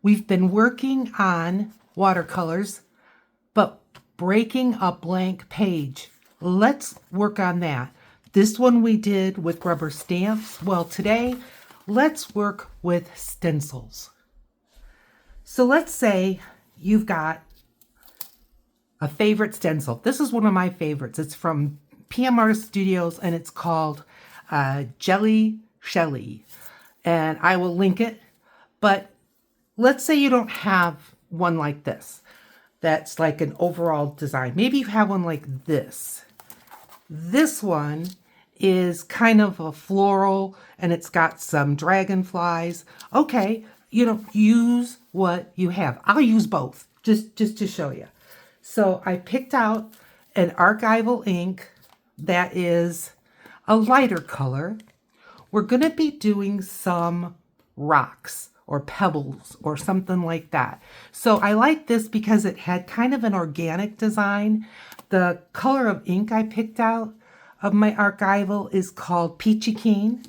We've been working on watercolors, but breaking a blank page. Let's work on that. This one we did with rubber stamps. Well, today, let's work with stencils. So let's say you've got a favorite stencil. This is one of my favorites. It's from PM Artist Studios and it's called Jelly Shelly. And I will link it. But let's say you don't have one like this. That's like an overall design. Maybe you have one like this. This one is kind of a floral and it's got some dragonflies. Okay, use what you have. I'll use both just to show you. So I picked out an archival ink that is a lighter color. We're going to be doing some rocks or pebbles or something like that. So I like this because it had kind of an organic design. The color of ink I picked out of my archival is called Peachy Keen.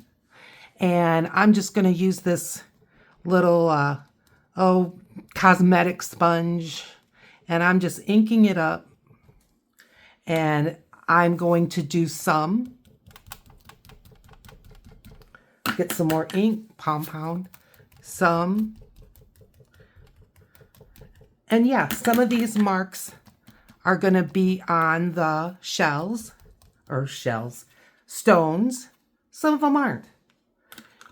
And I'm just going to use this little cosmetic sponge. And I'm just inking it up. And I'm going to do some. Get some more ink, pound. Some. And yeah, some of these marks are going to be on the stones. Some of them aren't.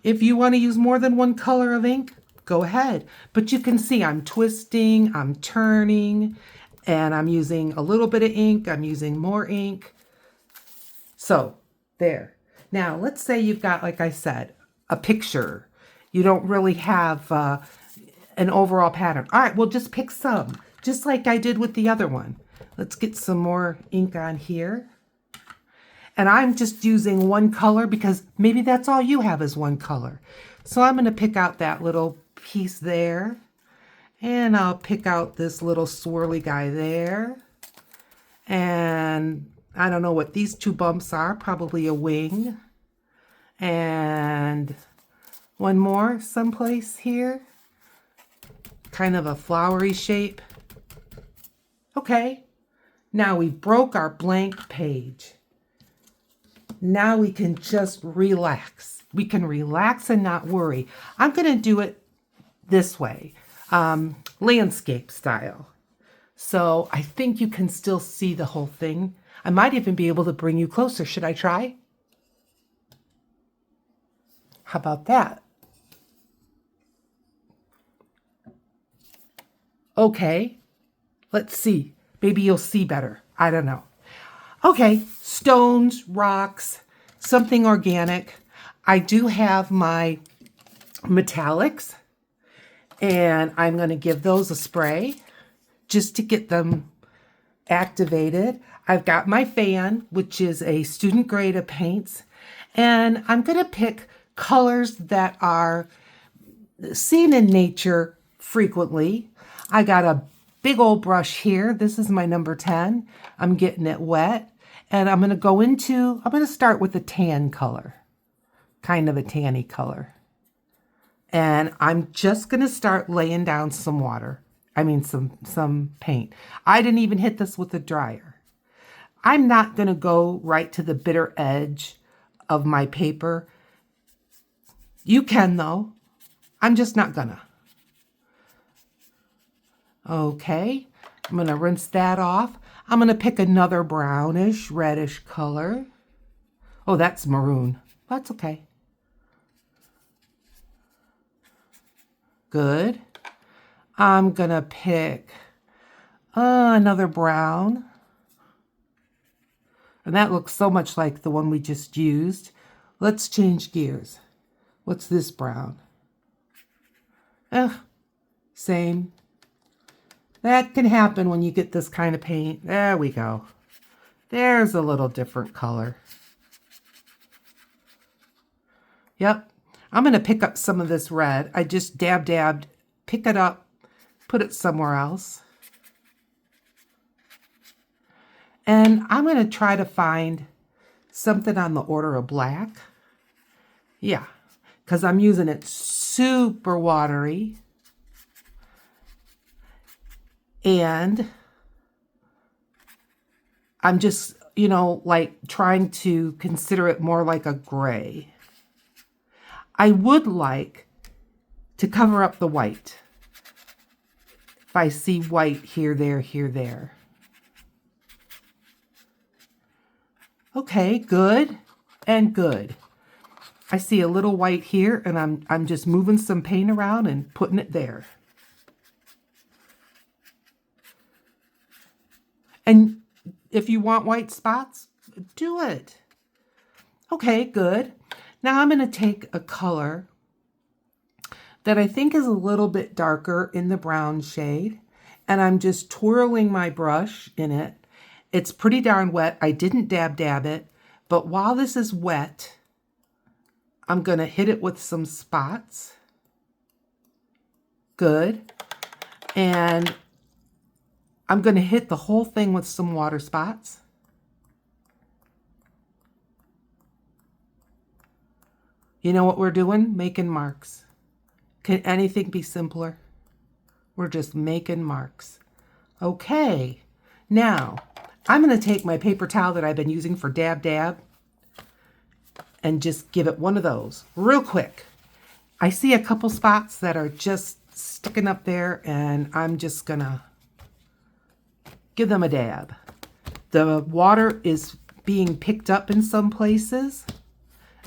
If you want to use more than one color of ink, go ahead. But you can see I'm twisting, I'm turning, and I'm using a little bit of ink. I'm using more ink. So there. Now, let's say you've got, like I said, a picture. You don't really have an overall pattern. All right, well, just pick some, just like I did with the other one. Let's get some more ink on here. And I'm just using one color because maybe that's all you have is one color. So I'm going to pick out that little piece there. And I'll pick out this little swirly guy there. And I don't know what these two bumps are, probably a wing. And one more someplace here. Kind of a flowery shape. Okay, now we broke our blank page. Now we can just relax. We can relax and not worry. I'm going to do it this way, landscape style. So I think you can still see the whole thing. I might even be able to bring you closer. Should I try? How about that? Okay, let's see. Maybe you'll see better. I don't know. Okay, stones, rocks, something organic. I do have my metallics, and I'm going to give those a spray just to get them activated. I've got my fan, which is a student grade of paints, and I'm going to pick colors that are seen in nature frequently. I got a big old brush here. This is my number 10. I'm getting it wet. And I'm going to start with a tan color. Kind of a tanny color. And I'm just going to start laying down some water. I mean, some paint. I didn't even hit this with a dryer. I'm not going to go right to the bitter edge of my paper. You can, though. I'm just not gonna. Okay, I'm going to rinse that off. I'm going to pick another brownish, reddish color. Oh, that's maroon. That's okay. Good. I'm going to pick another brown. And that looks so much like the one we just used. Let's change gears. What's this brown? Same. That can happen when you get this kind of paint. There we go. There's a little different color. Yep. I'm going to pick up some of this red. I just dabbed, pick it up, put it somewhere else. And I'm going to try to find something on the order of black. Yeah, because I'm using it super watery. And I'm just, like trying to consider it more like a gray. I would like to cover up the white. If I see white here, there. Okay, good and good. I see a little white here, and I'm just moving some paint around and putting it there. And if you want white spots, do it. Okay, good. Now I'm going to take a color that I think is a little bit darker in the brown shade, and I'm just twirling my brush in it. It's pretty darn wet. I didn't dab it, but while this is wet, I'm going to hit it with some spots. Good. And I'm going to hit the whole thing with some water spots. You know what we're doing? Making marks. Can anything be simpler? We're just making marks. Okay. Now, I'm going to take my paper towel that I've been using for dab and just give it one of those real quick. I see a couple spots that are just sticking up there, and I'm just going to give them a dab. The water is being picked up in some places.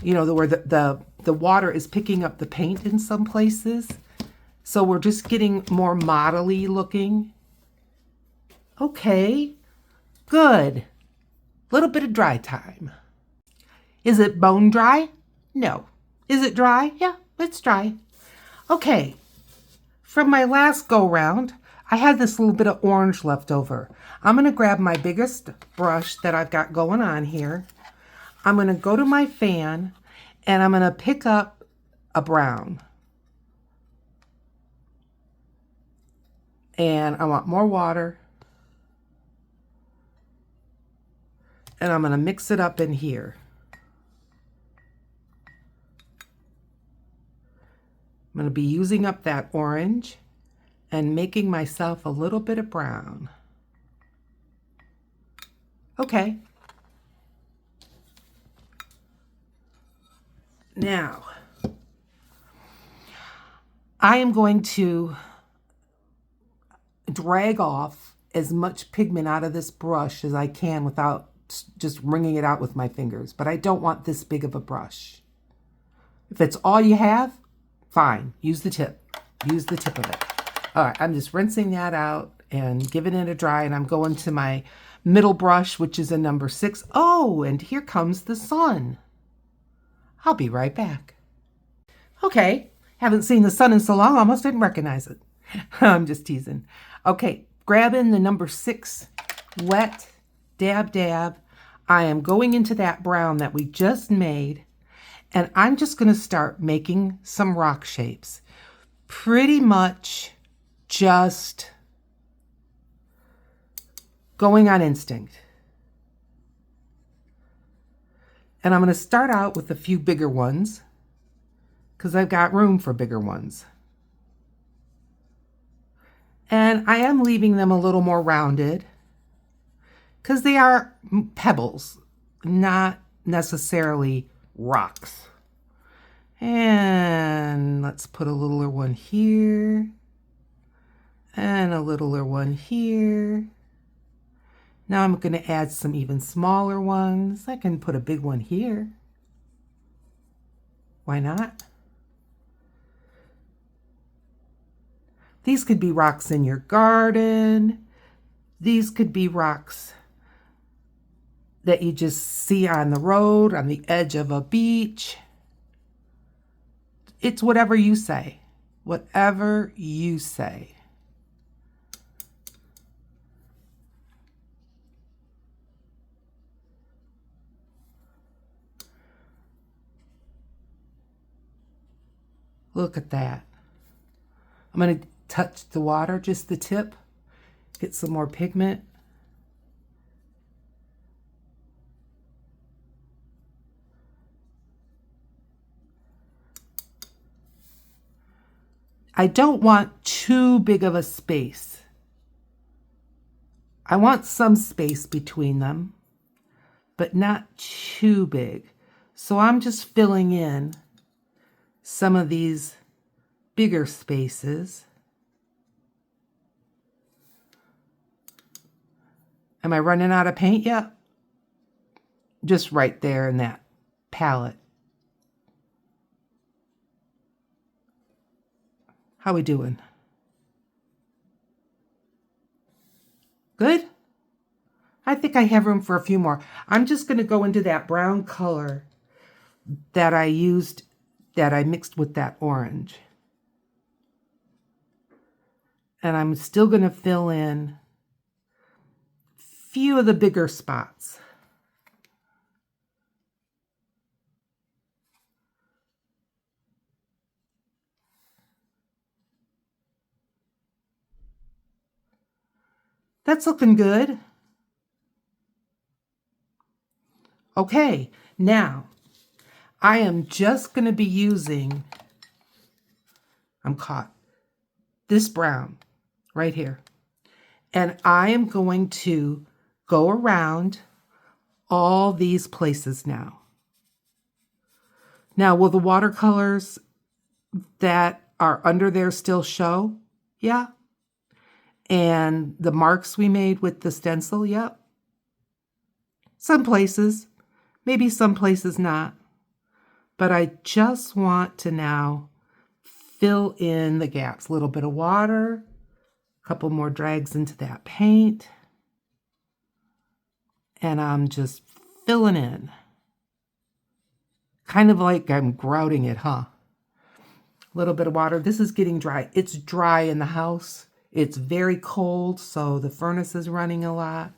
Where the water is picking up the paint in some places. So we're just getting more modelly looking. Okay, good. Little bit of dry time. Is it bone dry? No. Is it dry? Yeah, it's dry. Okay, from my last go round, I had this little bit of orange left over. I'm going to grab my biggest brush that I've got going on here. I'm going to go to my fan, and I'm going to pick up a brown. And I want more water. And I'm going to mix it up in here. I'm going to be using up that orange and making myself a little bit of brown. Okay. Now, I am going to drag off as much pigment out of this brush as I can without just wringing it out with my fingers. But I don't want this big of a brush. If it's all you have, fine. Use the tip. Use the tip of it. All right, I'm just rinsing that out and giving it a dry, and I'm going to my middle brush, which is a number 6. Oh, and here comes the sun. I'll be right back. Okay, haven't seen the sun in so long, almost didn't recognize it. I'm just teasing. Okay, grabbing the number 6, wet, dab. I am going into that brown that we just made, and I'm just going to start making some rock shapes. Pretty much just going on instinct. And I'm going to start out with a few bigger ones because I've got room for bigger ones. And I am leaving them a little more rounded because they are pebbles, not necessarily rocks. And let's put a littler one here and a littler one here. Now I'm going to add some even smaller ones. I can put a big one here. Why not? These could be rocks in your garden. These could be rocks that you just see on the road, on the edge of a beach. It's whatever you say. Whatever you say. Look at that. I'm going to touch the water, just the tip, get some more pigment. I don't want too big of a space. I want some space between them, but not too big. So I'm just filling in some of these bigger spaces. Am I running out of paint yet? Just right there in that palette. How we doing? Good? I think I have room for a few more. I'm just going to go into that brown color that I used, that I mixed with that orange. And I'm still going to fill in a few of the bigger spots. That's looking good. Okay, now I am just going to be using, I'm caught, this brown right here. And I am going to go around all these places now. Now, will the watercolors that are under there still show? Yeah. And the marks we made with the stencil, yep. Some places, maybe some places not. But I just want to now fill in the gaps. A little bit of water, a couple more drags into that paint. And I'm just filling in. Kind of like I'm grouting it, huh? A little bit of water. This is getting dry. It's dry in the house. It's very cold, so the furnace is running a lot.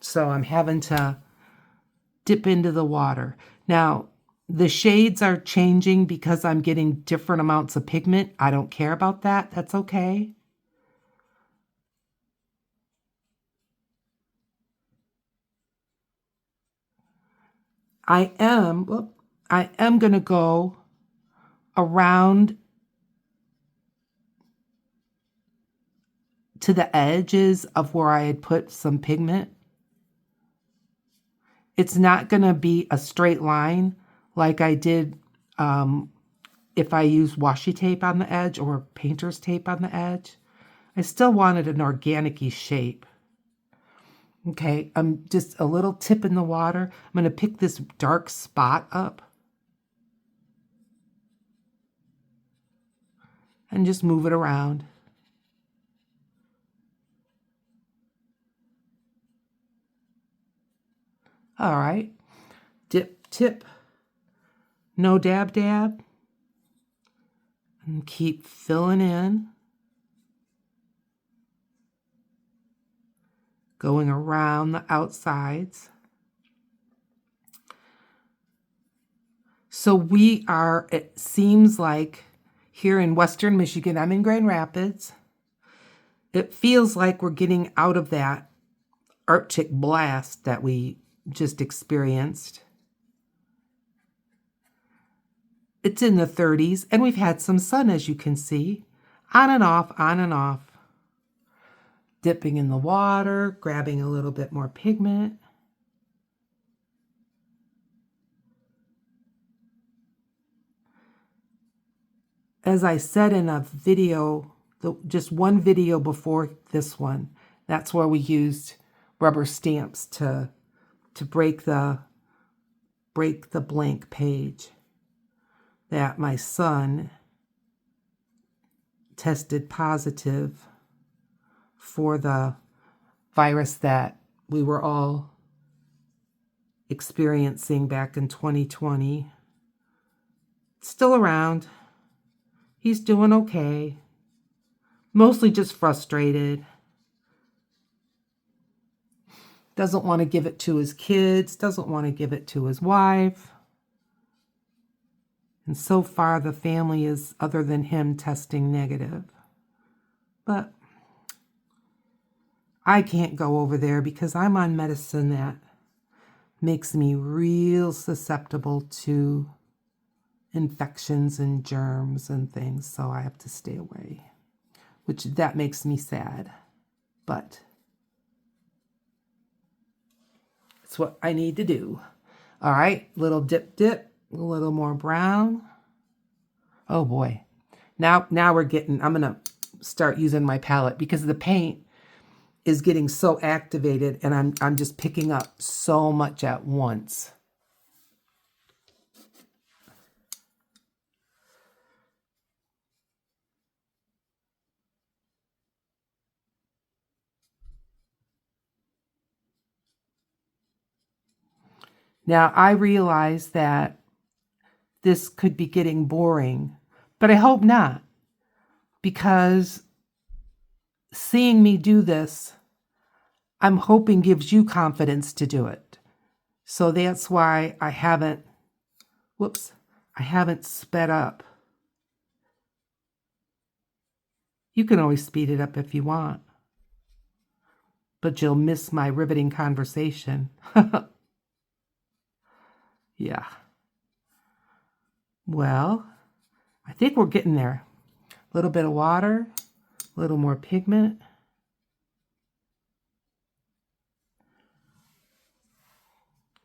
So I'm having to dip into the water. Now, the shades are changing because I'm getting different amounts of pigment. I don't care about that. That's okay. I am going to go around to the edges of where I had put some pigment. It's not going to be a straight line like I did if I use washi tape on the edge or painter's tape on the edge. I still wanted an organic-y shape. Okay, I'm just a little tip in the water. I'm going to pick this dark spot up and just move it around. All right, dip, tip, no dab, dab, and keep filling in, going around the outsides. So we are, it seems like here in Western Michigan, I'm in Grand Rapids, it feels like we're getting out of that Arctic blast that we just experienced. It's in the 30s, and we've had some sun, as you can see, on and off, on and off. Dipping in the water, grabbing a little bit more pigment. As I said in a video, just one video before this one, that's where we used rubber stamps to break the blank page. That my son tested positive for the virus that we were all experiencing back in 2020. Still around. He's doing okay. Mostly just frustrated. Doesn't want to give it to his kids. Doesn't want to give it to his wife. And so far, the family is, other than him, testing negative. But I can't go over there because I'm on medicine that makes me real susceptible to infections and germs and things. So I have to stay away, which that makes me sad. But That's what I need to do. All right, little dip, a little more brown. Oh boy. Now we're getting, I'm gonna start using my palette because the paint is getting so activated and I'm just picking up so much at once. Now I realize that this could be getting boring, but I hope not, because seeing me do this, I'm hoping gives you confidence to do it. So that's why I haven't sped up. You can always speed it up if you want, but you'll miss my riveting conversation. Yeah. Well, I think we're getting there. A little bit of water, a little more pigment.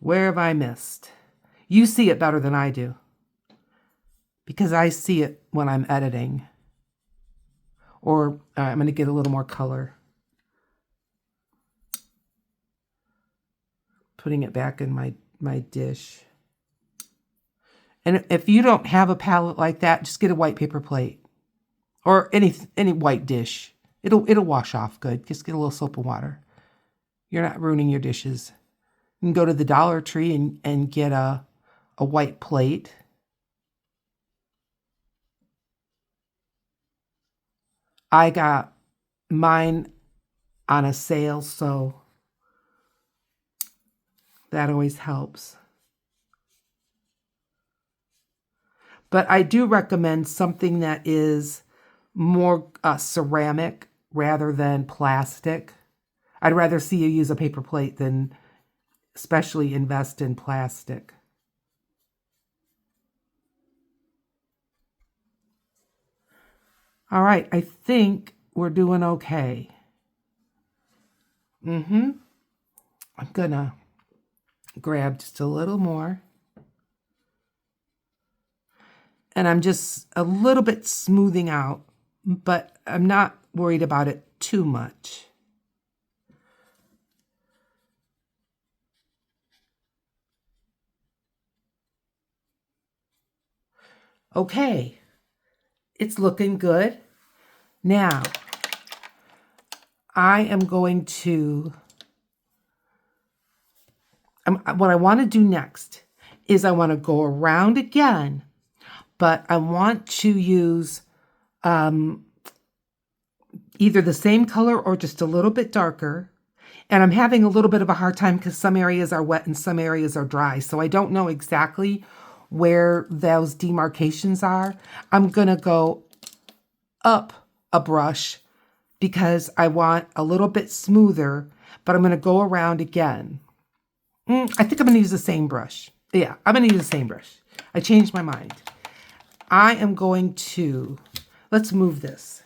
Where have I missed? You see it better than I do, because I see it when I'm editing. Or I'm going to get a little more color. Putting it back in my dish. And if you don't have a palette like that, just get a white paper plate or any white dish. It'll wash off good. Just get a little soap and water. You're not ruining your dishes. You can go to the Dollar Tree and get a white plate. I got mine on a sale, so that always helps. But I do recommend something that is more ceramic rather than plastic. I'd rather see you use a paper plate than especially invest in plastic. All right, I think we're doing okay. I'm gonna grab just a little more. And I'm just a little bit smoothing out, but I'm not worried about it too much. Okay, it's looking good. Now, I am going to, what I want to do next is I want to go around again, but I want to use either the same color or just a little bit darker. And I'm having a little bit of a hard time because some areas are wet and some areas are dry. So I don't know exactly where those demarcations are. I'm going to go up a brush because I want a little bit smoother, but I'm going to go around again. I think I'm going to use the same brush. Yeah, I'm going to use the same brush. I changed my mind. I am going to, let's move this.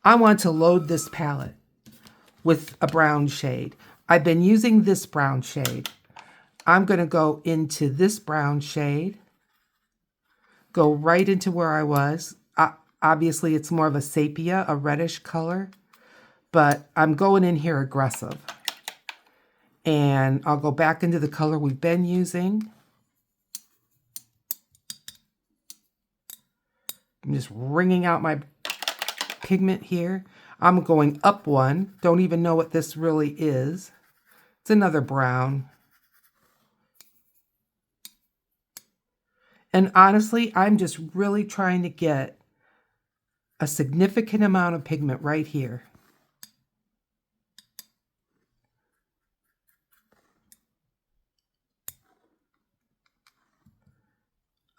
I want to load this palette with a brown shade. I've been using this brown shade. I'm going to go into this brown shade, go right into where I was. Obviously, it's more of a sepia, a reddish color, but I'm going in here aggressive. And I'll go back into the color we've been using. I'm just wringing out my pigment here. I'm going up one. Don't even know what this really is. It's another brown. And honestly, I'm just really trying to get a significant amount of pigment right here.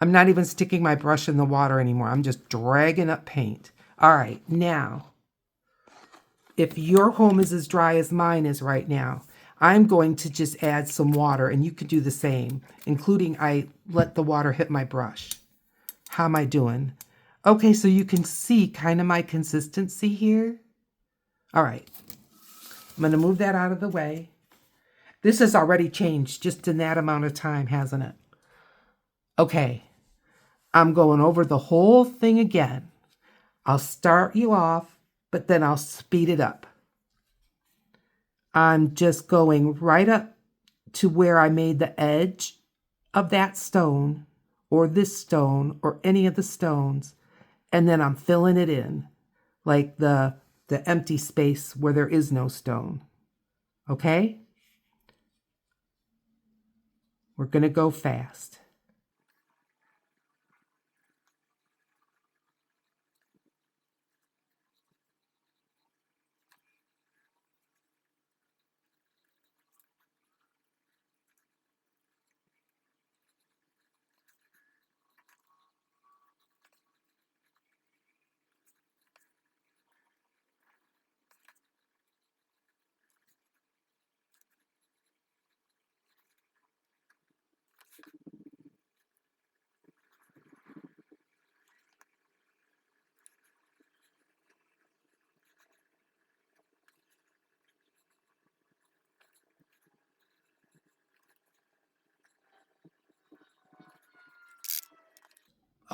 I'm not even sticking my brush in the water anymore. I'm just dragging up paint. All right, now, if your home is as dry as mine is right now, I'm going to just add some water, and you can do the same, including I let the water hit my brush. How am I doing? Okay, so you can see kind of my consistency here. All right, I'm going to move that out of the way. This has already changed just in that amount of time, hasn't it? Okay, I'm going over the whole thing again. I'll start you off, but then I'll speed it up. I'm just going right up to where I made the edge of that stone, or this stone, or any of the stones, and then I'm filling it in, like the empty space where there is no stone. Okay? We're going to go fast.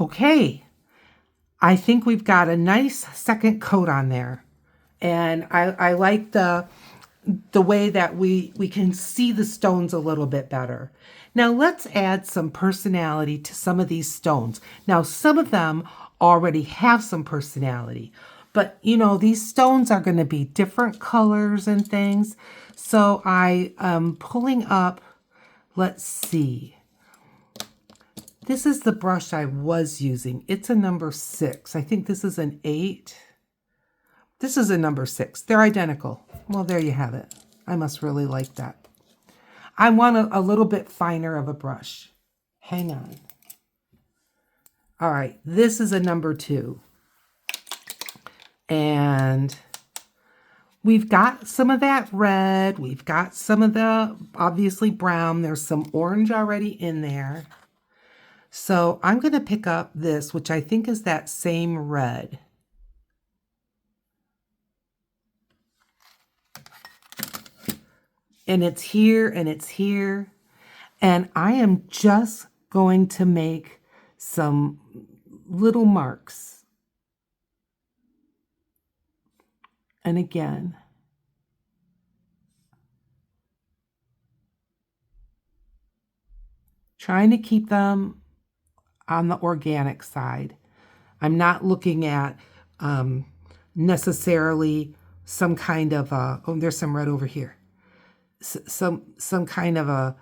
Okay, I think we've got a nice second coat on there. And I like the way that we can see the stones a little bit better. Now let's add some personality to some of these stones. Now some of them already have some personality, but you know, these stones are going to be different colors and things. So I am pulling up, let's see. This is the brush I was using. It's a number 6. I think this is an 8. This is a number 6. They're identical. Well, there you have it. I must really like that. I want a little bit finer of a brush. Hang on. All right, this is a number 2. And we've got some of that red. We've got some of the, obviously, brown. There's some orange already in there. So I'm going to pick up this, which I think is that same red. And it's here and it's here. And I am just going to make some little marks. And again, trying to keep them on the organic side. I'm not looking at necessarily some kind of oh, there's some red over here. Some kind of a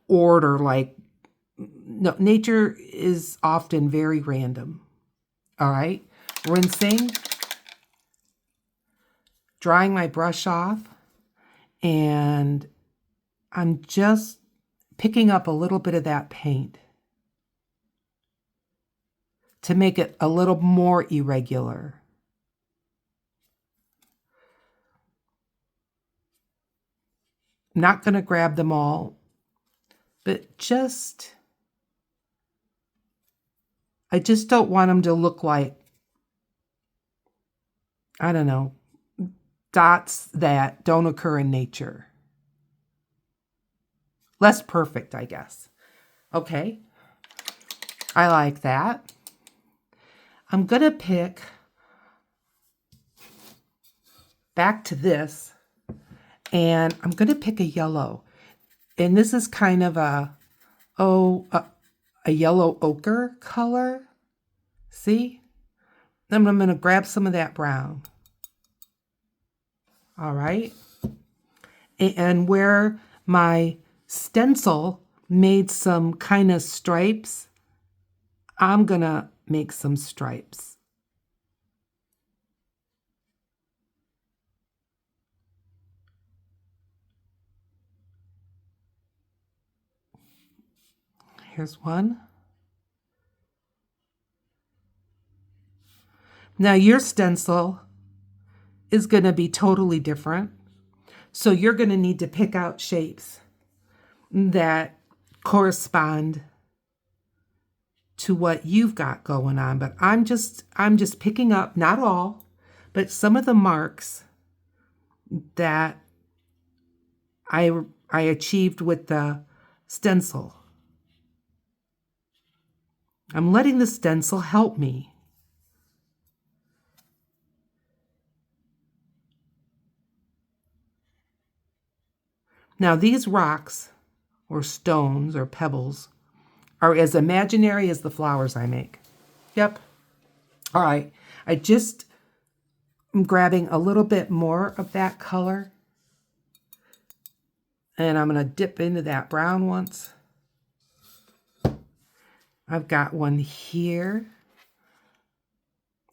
order, like, no, nature is often very random. All right, rinsing, drying my brush off, and I'm just picking up a little bit of that paint to make it a little more irregular. I'm not going to grab them all, but I just don't want them to look like, I don't know, dots that don't occur in nature. Less perfect, I guess. Okay, I like that. I'm going to pick back to this, and I'm going to pick a yellow. And this is kind of a yellow ochre color. See? Then I'm going to grab some of that brown. All right. And where my stencil made some kind of stripes, I'm going to make some stripes. Here's one. Now your stencil is going to be totally different. So you're going to need to pick out shapes that correspond to what you've got going on. But I'm just picking up, not all, but some of the marks that I I achieved with the stencil. I'm letting the stencil help me. Now these rocks or stones or pebbles are as imaginary as the flowers I make. Yep. All right. I'm grabbing a little bit more of that color. And I'm going to dip into that brown once. I've got one here.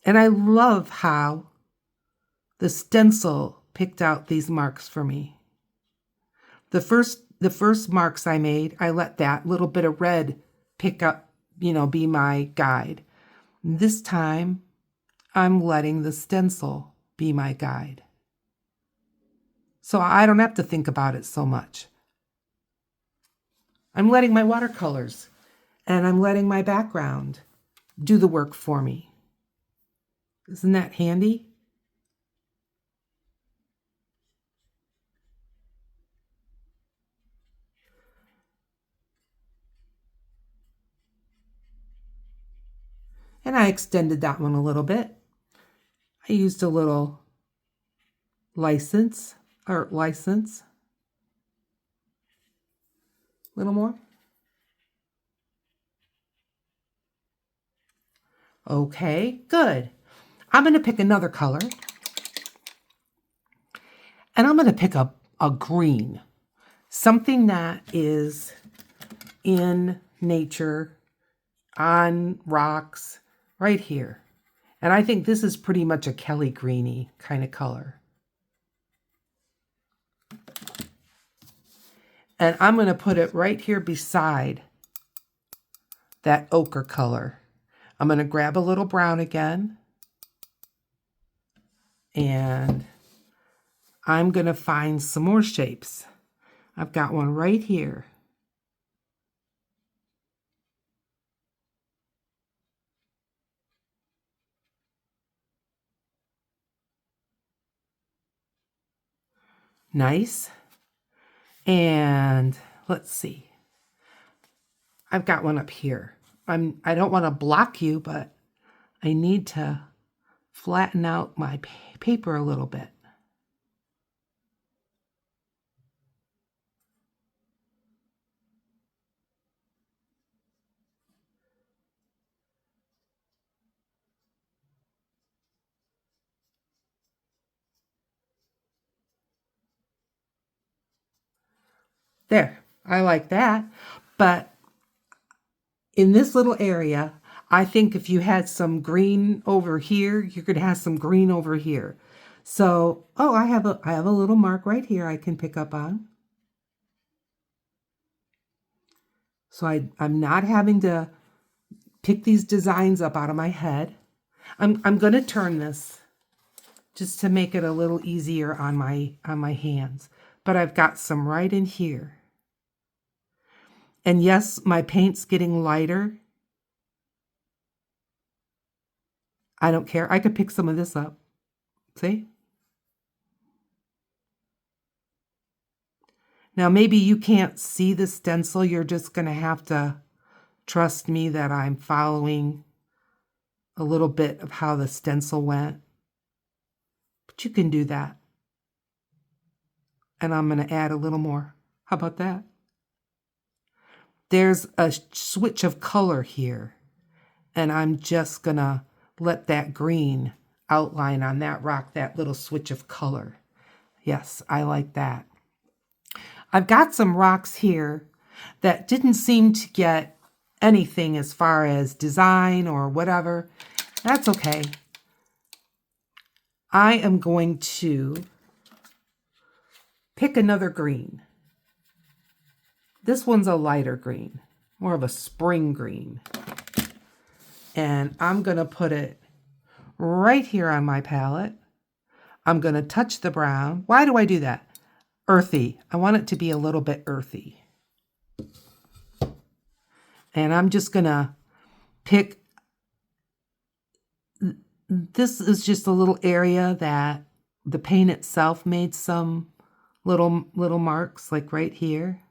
And I love how the stencil picked out these marks for me. The first marks I made, I let that little bit of red pick up, be my guide. This time, I'm letting the stencil be my guide. So I don't have to think about it so much. I'm letting my watercolors and I'm letting my background do the work for me. Isn't that handy? And I extended that one a little bit. I used a little license. A little more. Okay, good. I'm going to pick another color. And I'm going to pick up a green. Something that is in nature, on rocks, right here. And I think this is pretty much a Kelly greeny kind of color. And I'm going to put it right here beside that ochre color. I'm going to grab a little brown again. And I'm going to find some more shapes. I've got one right here. Nice. And let's see. I've got one up here. I don't want to block you, but I need to flatten out my paper a little bit. There, I like that. But in this little area, I think if you had some green over here, you're going to have some green over here. So, I have a little mark right here I can pick up on. So I'm not having to pick these designs up out of my head. I'm going to turn this just to make it a little easier on my hands. But I've got some right in here. And yes, my paint's getting lighter. I don't care. I could pick some of this up. See? Now, maybe you can't see the stencil. You're just going to have to trust me that I'm following a little bit of how the stencil went. But you can do that. And I'm going to add a little more. How about that? There's a switch of color here. And I'm just going to let that green outline on that rock, that little switch of color. Yes, I like that. I've got some rocks here that didn't seem to get anything as far as design or whatever. That's okay. I am going to pick another green. This one's a lighter green, more of a spring green. And I'm going to put it right here on my palette. I'm going to touch the brown. Why do I do that? Earthy. I want it to be a little bit earthy. And I'm just going to pick. This is just a little area that the paint itself made some little marks like right here.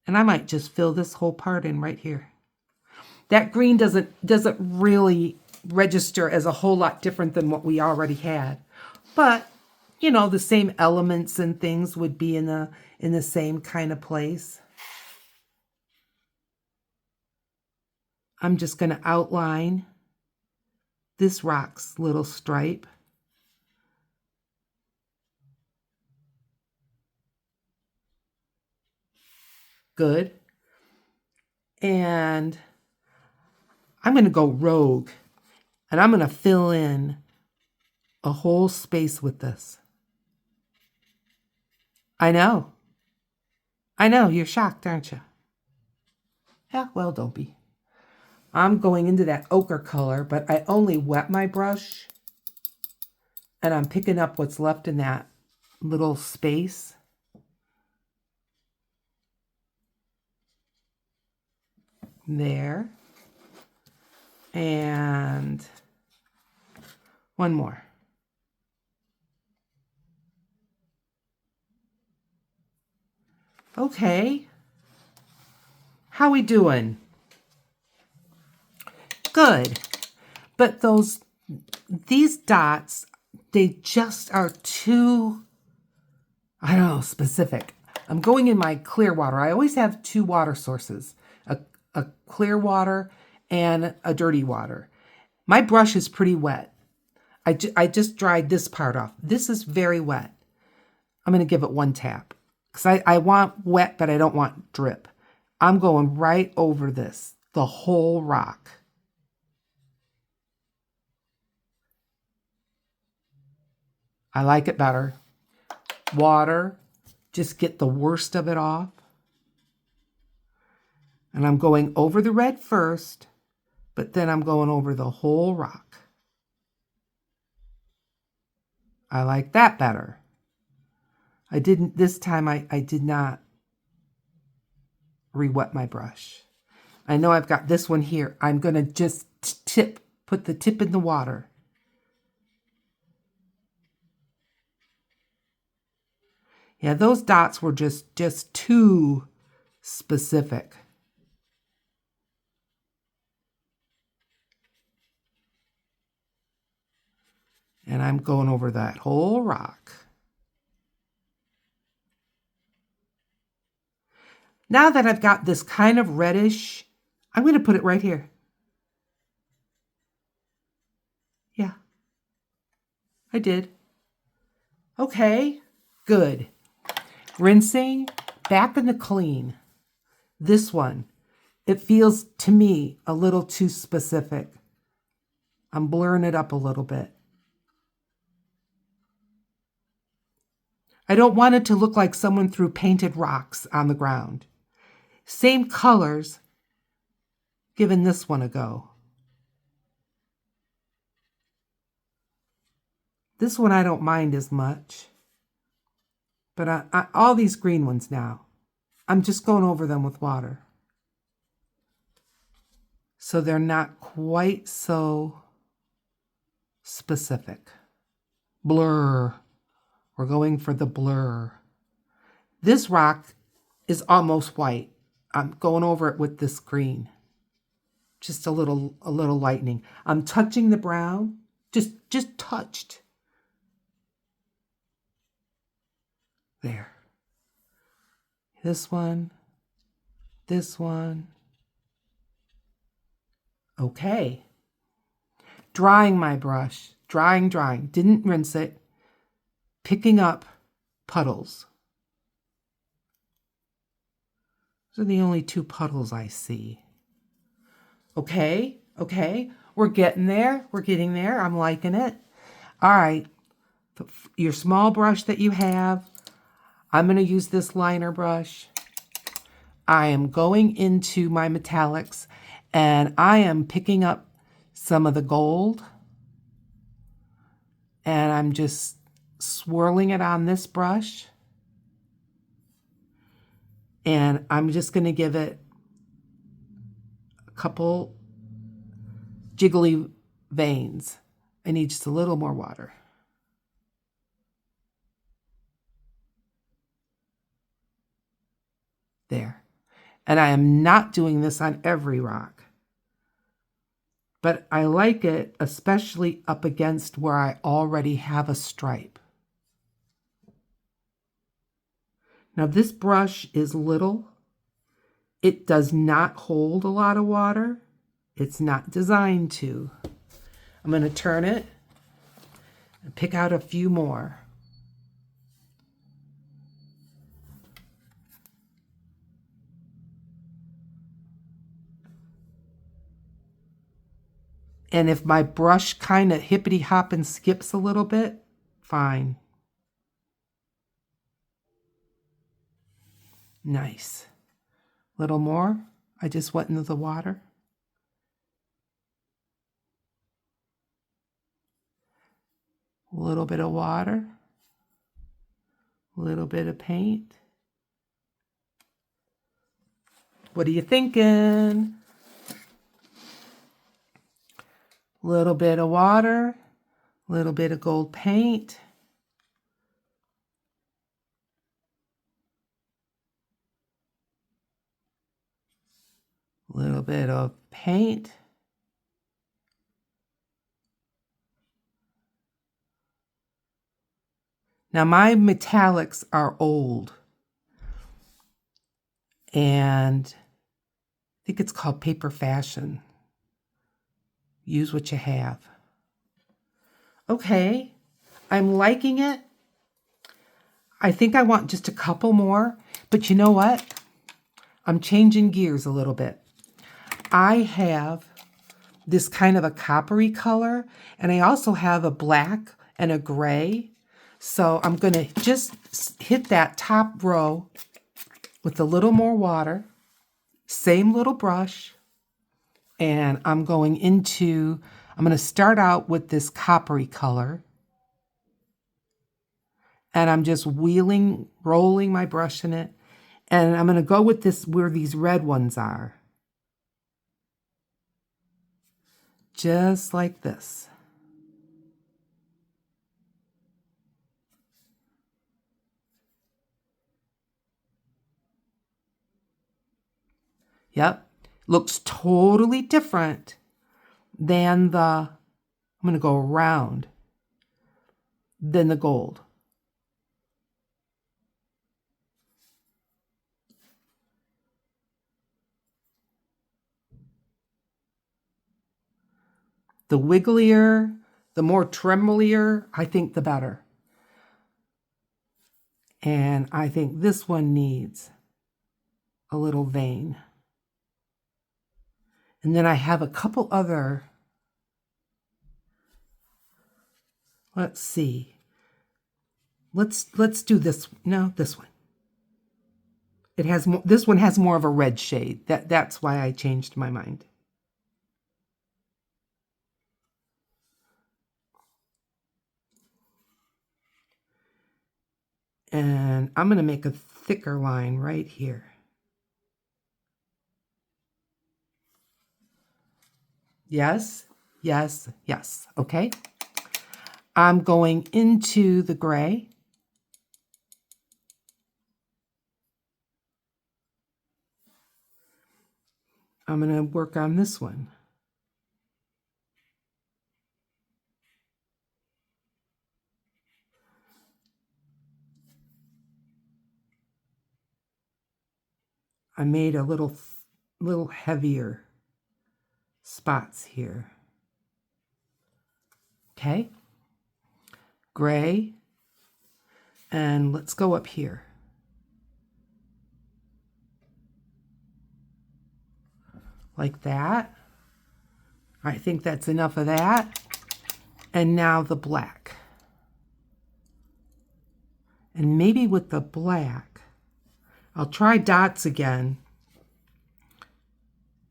And I might just fill this whole part in right here. That green doesn't really register as a whole lot different than what we already had. But, you know, the same elements and things would be in the same kind of place. I'm just going to outline this rock's little stripe. Good. And I'm going to go rogue, and I'm going to fill in a whole space with this. I know, you're shocked, aren't you? Yeah, well, don't be. I'm going into that ochre color, but I only wet my brush, and I'm picking up what's left in that little space. There. And one more. Okay. How we doing? Good. But these dots, they just are too, I don't know, specific. I'm going in my clear water. I always have two water sources, a clear water and a dirty water. My brush is pretty wet. I just dried this part off. This is very wet. I'm going to give it one tap because I want wet, but I don't want drip. I'm going right over this, the whole rock. I like it better. Water, just get the worst of it off. And I'm going over the red first, but then I'm going over the whole rock. I like that better. This time I did not re-wet my brush. I know I've got this one here. I'm going to just put the tip in the water. Yeah, those dots were just too specific. And I'm going over that whole rock. Now that I've got this kind of reddish, I'm going to put it right here. Yeah, I did. Okay, good. Rinsing, back in the clean. This one, it feels to me a little too specific. I'm blurring it up a little bit. I don't want it to look like someone threw painted rocks on the ground. Same colors, giving this one a go. This one I don't mind as much. But all these green ones now, I'm just going over them with water. So they're not quite so specific. Blur. We're going for the blur. This rock is almost white. I'm going over it with this green. Just a little lightening. I'm touching the brown. Just touched. There. This one. This one. Okay. Drying my brush. Drying. Didn't rinse it. Picking up puddles. Those are the only two puddles I see. Okay. We're getting there. I'm liking it. All right. Your small brush that you have, I'm going to use this liner brush. I am going into my metallics and I am picking up some of the gold and I'm just swirling it on this brush. And I'm just going to give it a couple jiggly veins. I need just a little more water. There. And I am not doing this on every rock. But I like it, especially up against where I already have a stripe. Now this brush is little. It does not hold a lot of water. It's not designed to. I'm going to turn it and pick out a few more. And if my brush kind of hippity hop and skips a little bit, fine. Nice. Little more. I just went into the water. A little bit of water. A little bit of paint. What are you thinking? Little bit of water, little bit of gold paint. Little bit of paint. Now my metallics are old. And I think it's called paper fashion. Use what you have. Okay, I'm liking it. I think I want just a couple more, but you know what? I'm changing gears a little bit. I have this kind of a coppery color, and I also have a black and a gray. So I'm going to just hit that top row with a little more water, same little brush, and I'm going to start out with this coppery color, and I'm just rolling my brush in it, and I'm going to go with this where these red ones are. Just like this. Yep, looks totally different than I'm going to go around, than the gold. The wigglier, the more tremblier, I think the better. And I think this one needs a little vein. And then I have a couple other, let's see. Let's do this. No, this one. It has more, this one has more of a red shade. That's why I changed my mind. And I'm going to make a thicker line right here. Yes, yes, yes. Okay. I'm going into the gray. I'm going to work on this one. I made a little heavier spots here. Okay. Gray. And let's go up here. Like that. I think that's enough of that. And now the black. And maybe with the black, I'll try dots again.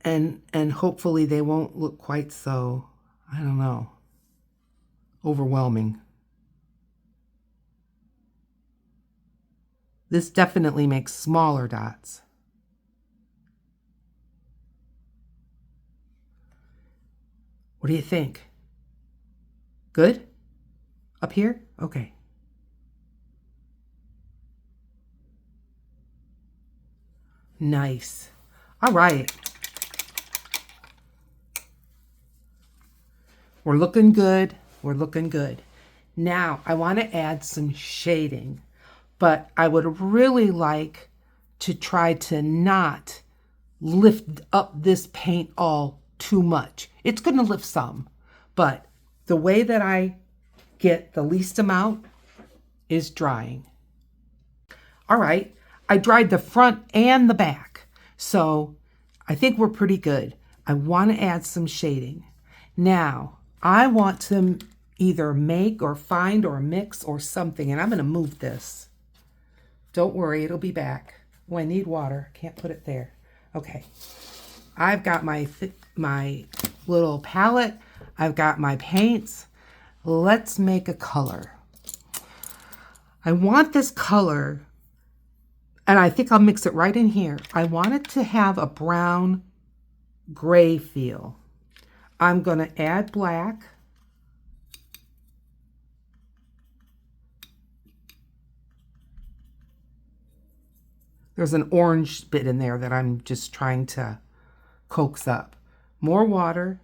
And hopefully they won't look quite so, I don't know, overwhelming. This definitely makes smaller dots. What do you think? Good? Up here? Okay. Nice. All right. We're looking good. We're looking good. Now, I want to add some shading, but I would really like to try to not lift up this paint all too much. It's going to lift some, but the way that I get the least amount is drying. All right, I dried the front and the back, so I think we're pretty good. I want to add some shading. Now, I want to either make or find or mix or something, and I'm going to move this. Don't worry, it'll be back. Oh, I need water. Can't put it there. Okay. I've got my little palette. I've got my paints. Let's make a color. I want this color, and I think I'll mix it right in here. I want it to have a brown gray feel. I'm going to add black. There's an orange bit in there that I'm just trying to coax up. More water.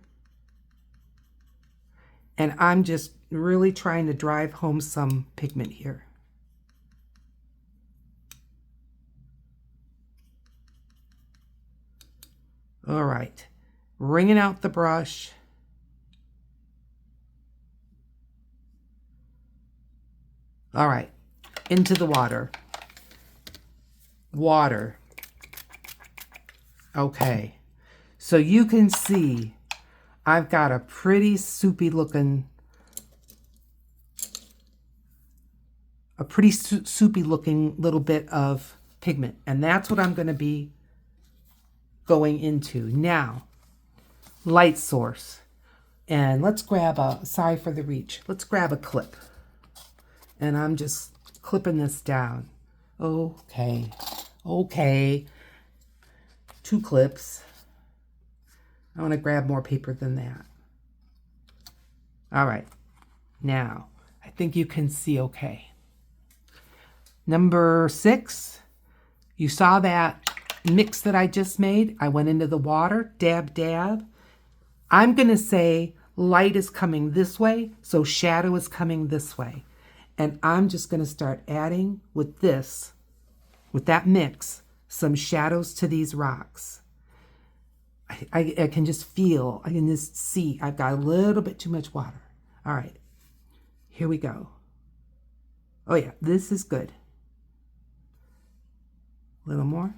And I'm just really trying to drive home some pigment here. All right. Wringing out the brush. All right. Into the water. Water. Okay, so you can see I've got a pretty soupy looking little bit of pigment, and that's what I'm going to be going into now. Light source, and let's grab sorry for the reach, let's grab a clip, and I'm just clipping this down. Okay. 2 clips. I want to grab more paper than that. All right. Now, I think you can see okay. Number 6, you saw that mix that I just made. I went into the water, dab, dab. I'm going to say light is coming this way, so shadow is coming this way. And I'm just going to start adding with that mix, some shadows to these rocks. I can just feel, I can just see, I've got a little bit too much water. All right, here we go. Oh yeah, this is good. A little more.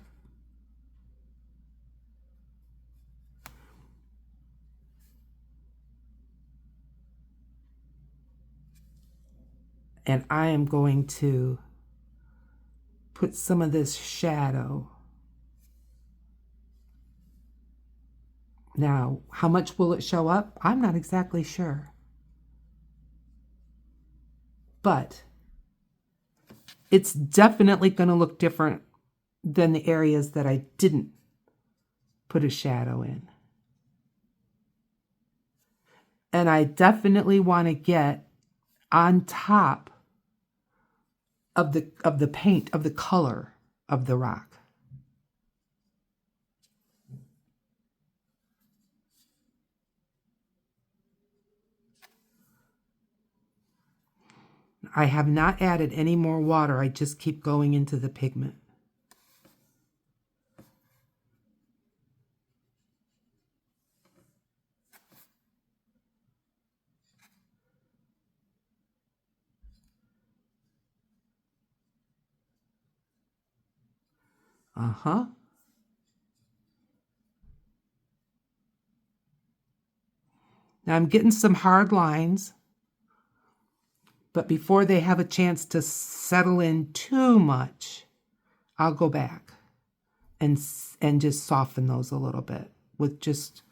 And I am going to put some of this shadow. Now, how much will it show up? I'm not exactly sure. But it's definitely going to look different than the areas that I didn't put a shadow in. And I definitely want to get on top of the paint, of the color of the rock. I have not added any more water. I just keep going into the pigment. Uh-huh. Now I'm getting some hard lines, but before they have a chance to settle in too much, I'll go back and just soften those a little bit with just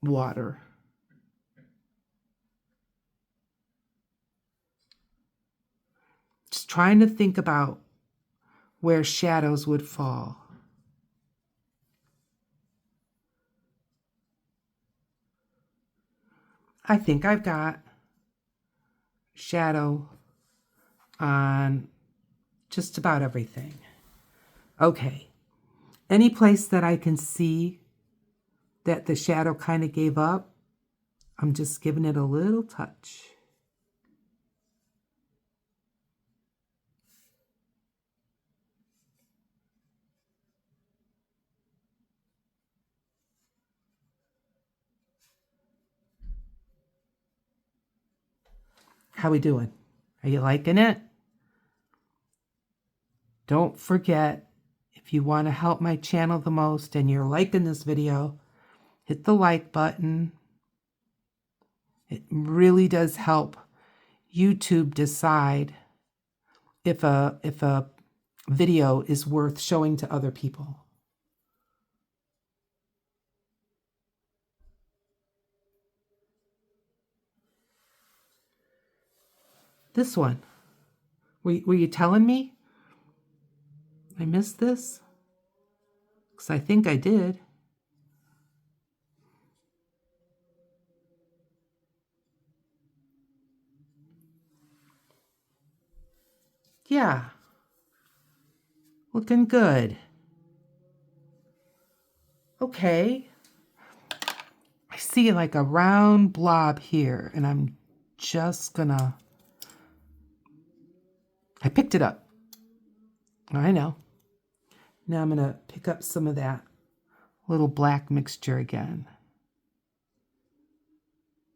water. Just trying to think about where shadows would fall. I think I've got shadow on just about everything. Okay, any place that I can see that the shadow kind of gave up, I'm just giving it a little touch. How we doing? Are you liking it? Don't forget, if you want to help my channel the most and you're liking this video, hit the like button. It really does help YouTube decide if a video is worth showing to other people. This one. Were you telling me I missed this? Because I think I did. Yeah. Looking good. Okay. I see like a round blob here, and I'm just gonna... I picked it up. I know. Now I'm gonna pick up some of that little black mixture again.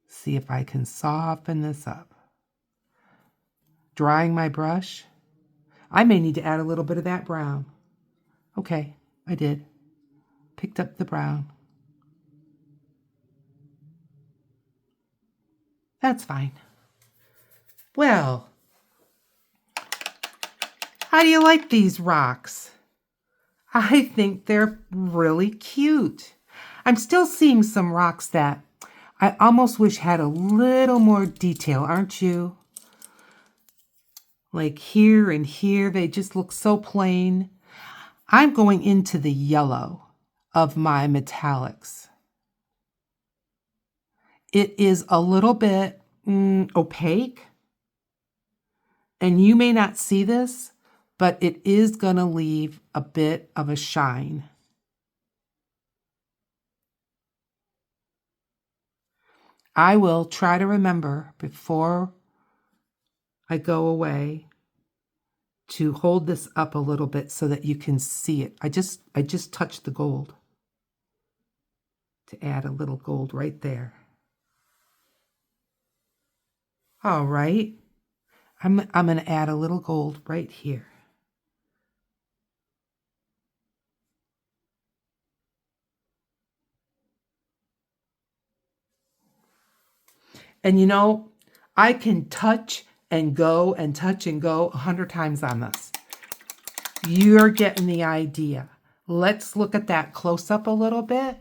See if I can soften this up. Drying my brush. I may need to add a little bit of that brown. Okay, I did. Picked up the brown. That's fine. Well, how do you like these rocks? I think they're really cute. I'm still seeing some rocks that I almost wish had a little more detail, aren't you? Like here and here, they just look so plain. I'm going into the yellow of my metallics. It is a little bit opaque, and you may not see this, but it is going to leave a bit of a shine. I will try to remember before I go away to hold this up a little bit so that you can see it. I just touched the gold to add a little gold right there. All right. I'm going to add a little gold right here. And you know, I can touch and go and touch and go 100 times on this. You're getting the idea. Let's look at that close up a little bit.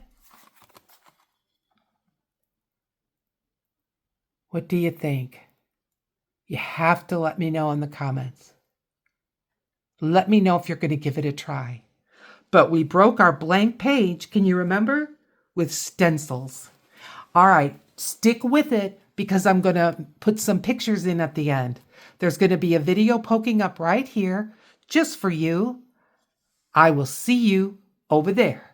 What do you think? You have to let me know in the comments. Let me know if you're going to give it a try. But we broke our blank page, can you remember? With stencils. All right, stick with it because I'm going to put some pictures in at the end. There's going to be a video poking up right here just for you. I will see you over there.